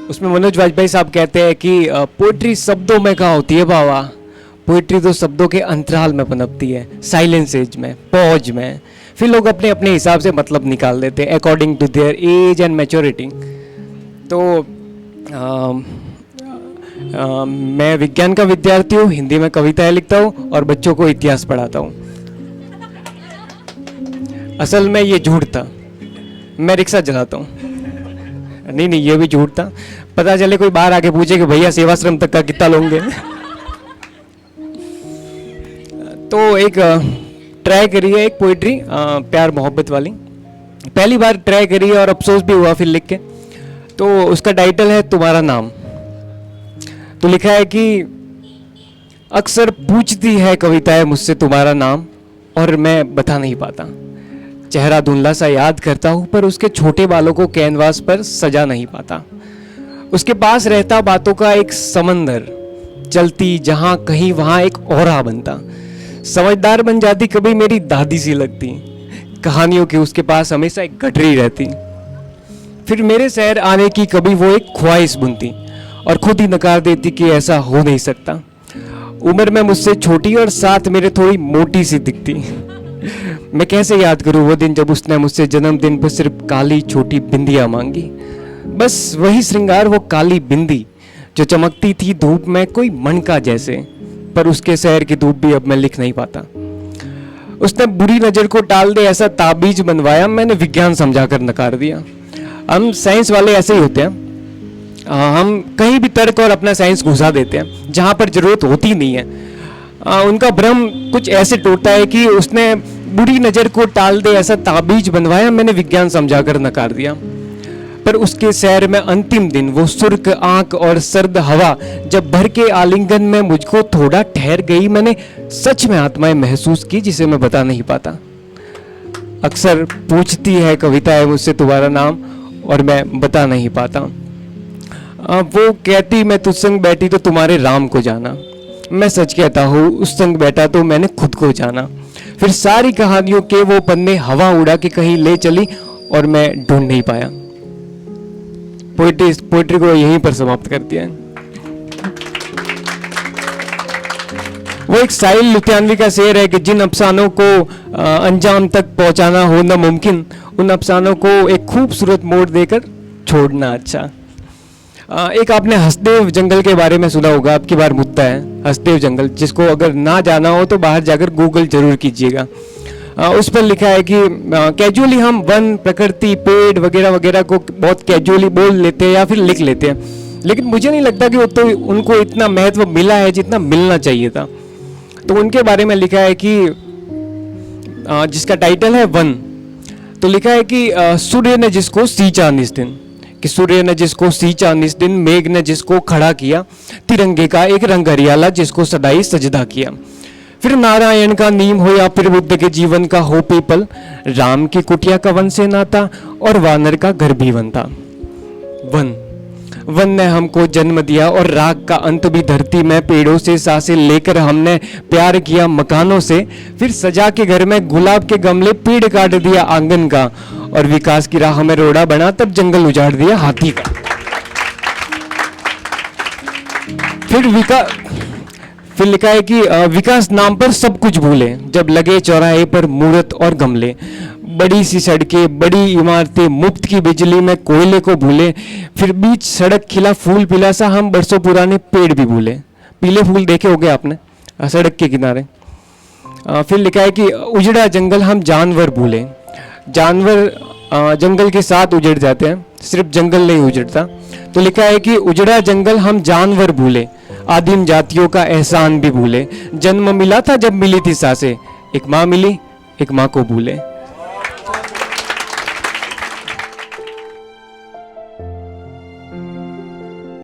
उसमें मनोज वाजपेयी साहब कहते हैं कि पोइट्री शब्दों में कहाँ होती है बाबा, पोइट्री तो शब्दों के अंतराल में पनपती है, साइलेंसेज में, पॉज में। फिर लोग अपने अपने हिसाब से मतलब निकाल देते हैं according to their age and maturity. तो मैं विज्ञान का विद्यार्थी हूँ, हिंदी में कविताएं लिखता हूँ और बच्चों को इतिहास पढ़ाता हूँ। असल में ये झूठ था, मैं रिक्शा चलाता हूँ। नहीं, ये भी झूठ था। पता चले कोई बाहर आके पूछे कि भैया सेवाश्रम तक का कितना लोगे। तो एक ट्राई करी है, एक पोइट्री प्यार मोहब्बत वाली, पहली बार ट्राई करी है और अफसोस भी हुआ फिर लिख के। तो उसका टाइटल है तुम्हारा नाम। तो लिखा है कि अक्सर पूछती है कविताएं मुझसे तुम्हारा नाम और मैं बता नहीं पाता। चेहरा धुंधला सा याद करता हूँ पर उसके छोटे बालों को कैनवास पर सजा नहीं पाता। उसके पास रहता बातों का एक समंदर, चलती जहाँ कहीं वहाँ एक औरा बनता। समझदार बन जाती कभी मेरी दादी सी लगती, कहानियों की उसके पास हमेशा एक गठरी रहती। फिर मेरे शहर आने की कभी वो एक ख्वाहिश बुनती और खुद ही नकार देती कि ऐसा हो नहीं सकता। उम्र में मुझसे छोटी और साथ मेरे थोड़ी मोटी सी दिखती। मैं कैसे याद करूं वो दिन जब उसने मुझसे जन्मदिन पर सिर्फ काली छोटी बिंदियां मांगी। बस वही श्रृंगार, वो काली बिंदी जो चमकती थी धूप में कोई मणका जैसे, पर उसके शहर की धूप भी अब मैं लिख नहीं पाता। उसने बुरी नजर को टाल दे ऐसा ताबीज बनवाया, मैंने विज्ञान समझाकर नकार दिया। हम साइंस वाले ऐसे ही होते हैं, हम कहीं भी तर्क और अपना साइंस घुसा देते हैं जहाँ पर जरूरत होती नहीं है। उनका भ्रम कुछ ऐसे टूटता है कि उसने बुरी नज़र को टाल दे ऐसा ताबीज बनवाया, मैंने विज्ञान समझाकर नकार दिया। पर उसके शहर में अंतिम दिन वो सुर्ख आंख और सर्द हवा जब भर के आलिंगन में मुझको थोड़ा ठहर गई, मैंने सच में आत्माएं महसूस की जिसे मैं बता नहीं पाता। अक्सर पूछती है कविताएं मुझसे तुम्हारा नाम और मैं बता नहीं पाता। वो कहती मैं तुझ संग बैठी तो तुम्हारे राम को जाना। मैं सच कहता हूँ उस संग बैठा तो मैंने खुद को जाना। फिर सारी कहानियों के वो पन्ने हवा उड़ा के कहीं ले चली और मैं ढूंढ नहीं पाया। पोइट्री को यहीं पर समाप्त करती है। वो एक साहिल लुधियानवी का शेर है कि जिन अफसानों को अंजाम तक पहुंचाना हो न मुमकिन, उन अफसानों को एक खूबसूरत मोड़ देकर छोड़ना अच्छा। एक आपने हसदेव जंगल के बारे में सुना होगा, आपकी बार मुद्दा है हसदेव जंगल, जिसको अगर ना जाना हो तो बाहर जाकर गूगल जरूर कीजिएगा। उस पर लिखा है कि कैजुअली हम वन, प्रकृति, पेड़ वगैरह वगैरह को बहुत कैजुअली बोल लेते हैं या फिर लिख लेते हैं, लेकिन मुझे नहीं लगता कि वो तो उनको इतना महत्व मिला है जितना मिलना चाहिए था। तो उनके बारे में लिखा है कि जिसका टाइटल है वन। तो लिखा है कि सूर्य ने जिसको सींचा निस दिन, कि सूर्य ने जिसको सींचा निस दिन, मेघ ने जिसको खड़ा किया, तिरंगे का एक रंग हरियाला जिसको सदाई सजदा किया। फिर नारायण का नीम हो या फिर बुद्ध के जीवन का हो पीपल, राम की कुटिया का वन से नाता और वानर का घर भी वन था। वन ने हमको जन्म दिया और राग का अंत भी धरती में, पेड़ों से सांसें लेकर हमने प्यार किया मकानों से। फिर सजा के घर में गुलाब के गमले, पेड़ काट दिया आंगन का और विकास की राह में रोड़ा बना, तब जंगल उजाड़ दिया हाथी का। फिर लिखा है कि विकास नाम पर सब कुछ भूले, जब लगे चौराहे पर मूर्त और गमले, बड़ी सी सड़कें, बड़ी इमारतें, मुफ्त की बिजली में कोयले को भूले। फिर बीच सड़क खिला फूल पिला सा, हम बरसों पुराने पेड़ भी भूले। पीले फूल देखे होंगे आपने सड़क के किनारे। फिर लिखा है कि उजड़ा जंगल हम जानवर भूले। जानवर जंगल के साथ उजड़ जाते हैं, सिर्फ जंगल नहीं उजड़ता। तो लिखा है कि उजड़ा जंगल हम जानवर भूले, आदिम जातियों का एहसान भी भूले। जन्म मिला था जब मिली थी सांसें, एक माँ मिली, एक माँ को भूले।